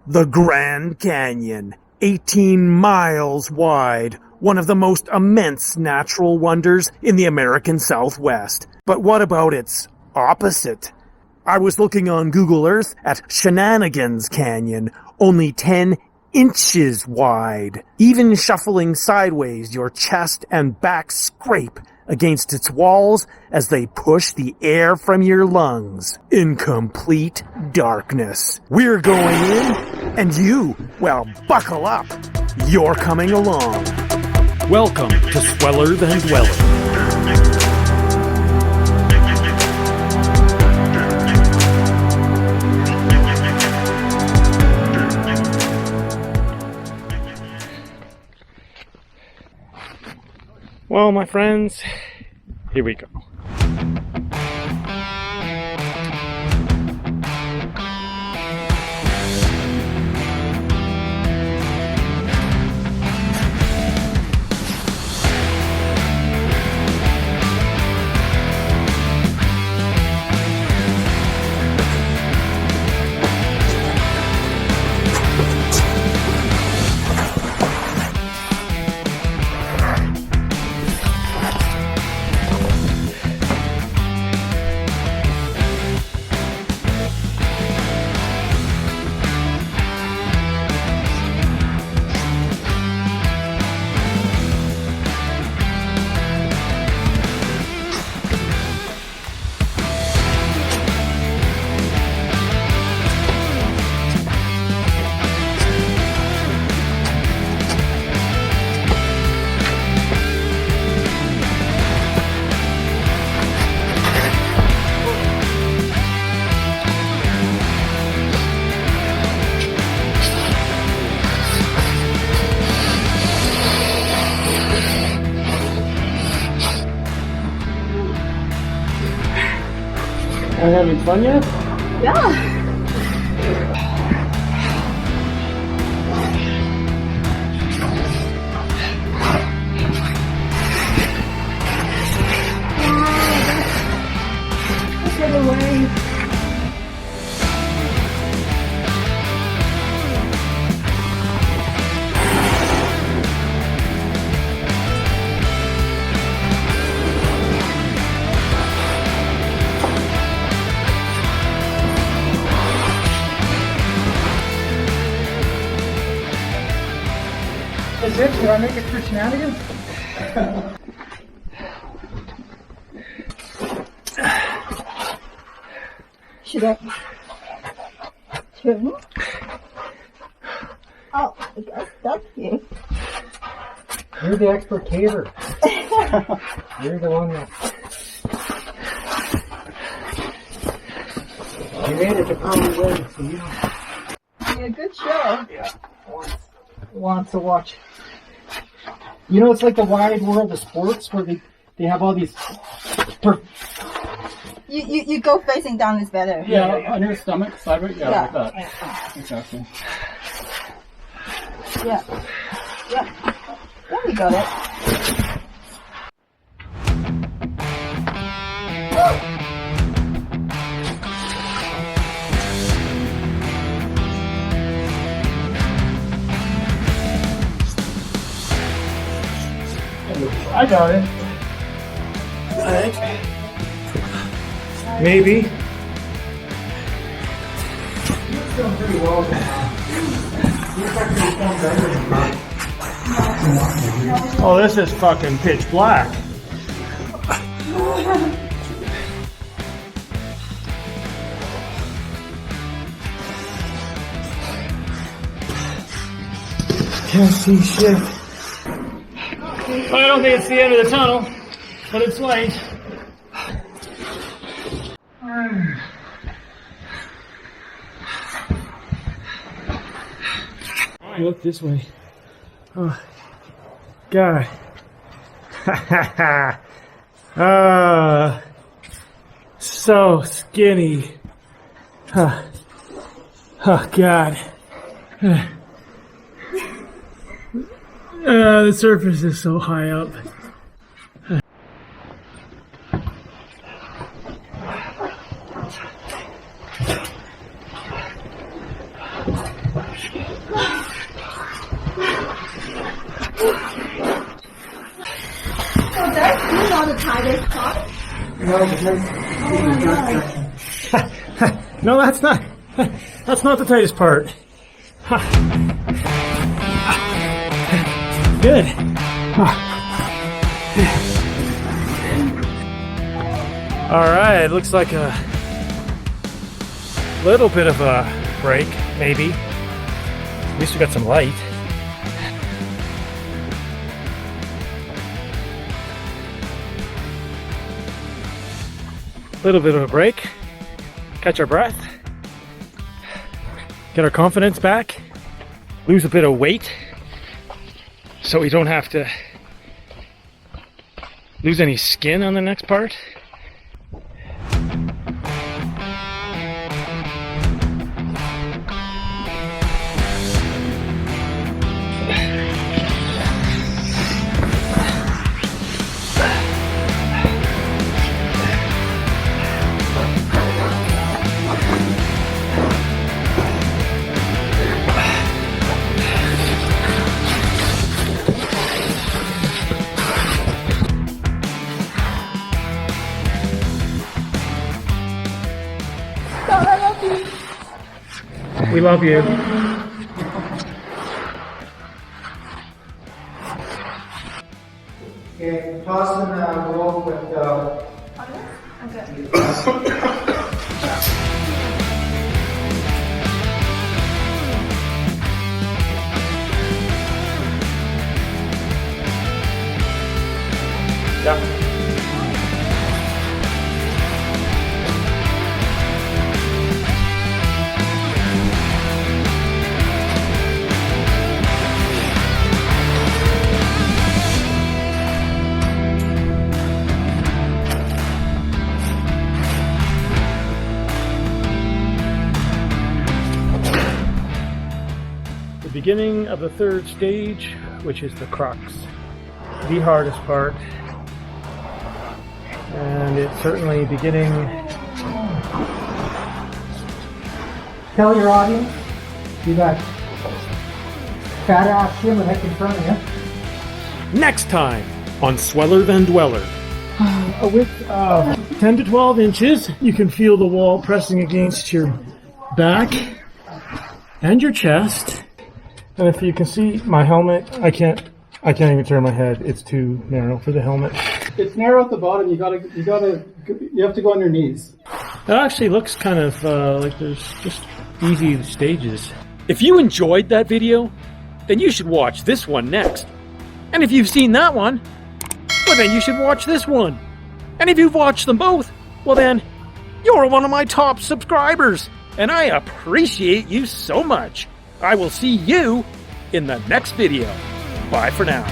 The Grand Canyon, 18 miles wide, one of the most immense natural wonders in the American Southwest. But what about its opposite? I was looking on Google Earth at Shenanigans Canyon, only 10 inches wide. Even shuffling sideways, your chest and back scrape against its walls as they push the air from your lungs in complete darkness. We're going in, and you, well, buckle up. You're coming along. Welcome to Sweller Than Dweller. Well, my friends, here we go. Are you having fun yet? Yeah. Get away. That's it? Did I make it through Shenanigans? Should I? Oh, I got stuck here. You're the expert caver. You're the one that... You made it to Pearly Way, so you know. Yeah, good show. Yeah. Wants to watch. You know, it's like the wide world of sports where they have all these... You go facing down is better. Yeah, on your stomach, sideways, Yeah. like that. Exactly. Yeah. Yeah. Yeah, we got it. I got it. Maybe. You're doing pretty well. You're actually doing better than mine. Oh, this is fucking pitch black. Can't see shit. I don't think it's the end of the tunnel, but it's light. I look this way. Oh, God. So skinny. Oh, God. The surface is so high up. So that's still not the tightest part? No, that's not. That's not the tightest part. Good. All right, looks like a little bit of a break, maybe. At least we got some light. Little bit of a break, catch our breath, get our confidence back, lose a bit of weight so we don't have to lose any skin on the next part. We love you. Okay, toss in the rope with yeah. The beginning of the third stage, which is the crux, the hardest part, and it's certainly beginning. Tell your audience, see that fat ass Shimmer in front of you. Next time on Sweller Than Dweller. A width of 10 to 12 inches, you can feel the wall pressing against your back and your chest. And if you can see my helmet, I can't even turn my head. It's too narrow for the helmet. It's narrow at the bottom. You have to go on your knees. It actually looks kind of like there's just easy stages. If you enjoyed that video, then you should watch this one next. And if you've seen that one, well then you should watch this one. And if you've watched them both, well then, you're one of my top subscribers. And I appreciate you so much. I will see you in the next video. Bye for now.